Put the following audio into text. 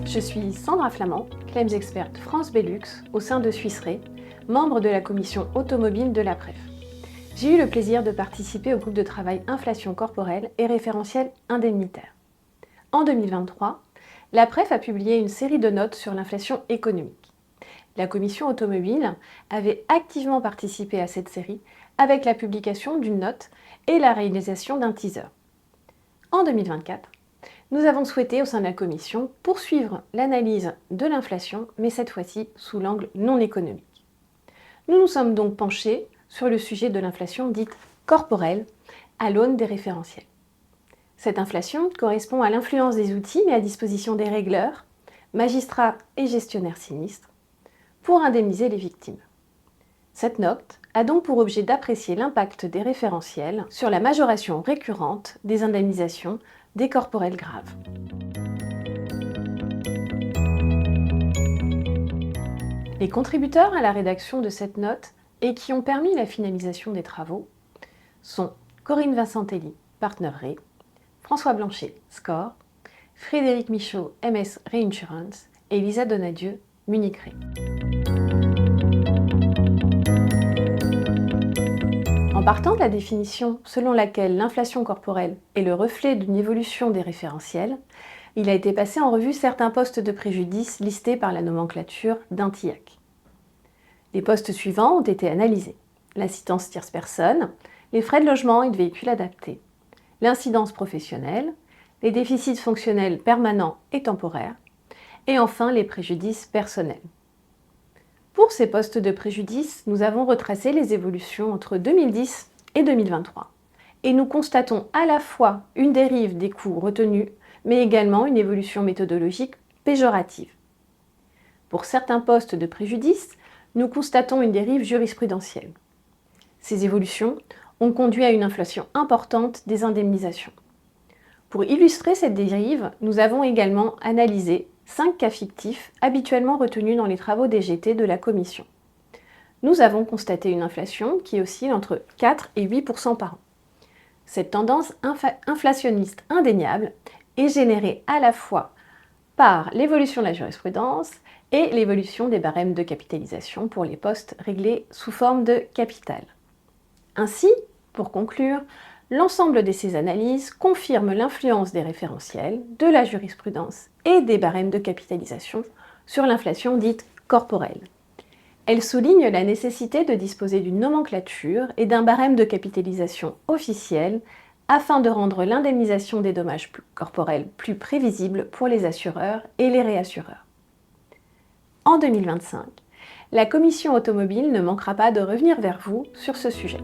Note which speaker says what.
Speaker 1: Je suis Sandra Flamand, Claims Expert France Belux au sein de Swiss Re, membre de la commission automobile de la PREF. J'ai eu le plaisir de participer au groupe de travail inflation corporelle et référentiel indemnitaire. En 2023, la PREF a publié une série de notes sur l'inflation économique. La commission automobile avait activement participé à cette série avec la publication d'une note et la réalisation d'un teaser. En 2024, nous avons souhaité au sein de la commission poursuivre l'analyse de l'inflation, mais cette fois-ci sous l'angle non économique. Nous nous sommes donc penchés sur le sujet de l'inflation dite corporelle à l'aune des référentiels. Cette inflation correspond à l'influence des outils mis à disposition des régleurs, magistrats et gestionnaires sinistres pour indemniser les victimes. Cette note a donc pour objet d'apprécier l'impact des référentiels sur la majoration récurrente des indemnisations des corporels graves. Les contributeurs à la rédaction de cette note et qui ont permis la finalisation des travaux sont Corinne Vincentelli, Partner Re, François Blanchet, SCOR, Frédéric Michaud, MS Reinsurance et Lisa Donadieu, Munich Re. En partant de la définition selon laquelle l'inflation corporelle est le reflet d'une évolution des référentiels, il a été passé en revue certains postes de préjudice listés par la nomenclature d'un TIAC. Les postes suivants ont été analysés: l'assistance tierce personne, les frais de logement et de véhicules adaptés, l'incidence professionnelle, les déficits fonctionnels permanents et temporaires, et enfin les préjudices personnels. Pour ces postes de préjudice, nous avons retracé les évolutions entre 2010 et 2023. Et nous constatons à la fois une dérive des coûts retenus, mais également une évolution méthodologique péjorative. Pour certains postes de préjudice, nous constatons une dérive jurisprudentielle. Ces évolutions ont conduit à une inflation importante des indemnisations. Pour illustrer cette dérive, nous avons également analysé 5 cas fictifs habituellement retenus dans les travaux DGT de la Commission. Nous avons constaté une inflation qui oscille entre 4 et 8% par an. Cette tendance inflationniste indéniable est générée à la fois par l'évolution de la jurisprudence et l'évolution des barèmes de capitalisation pour les postes réglés sous forme de capital. Ainsi, pour conclure, l'ensemble de ces analyses confirme l'influence des référentiels, de la jurisprudence et des barèmes de capitalisation sur l'inflation dite corporelle. Elle souligne la nécessité de disposer d'une nomenclature et d'un barème de capitalisation officiel afin de rendre l'indemnisation des dommages corporels plus prévisible pour les assureurs et les réassureurs. En 2025, la commission automobile ne manquera pas de revenir vers vous sur ce sujet.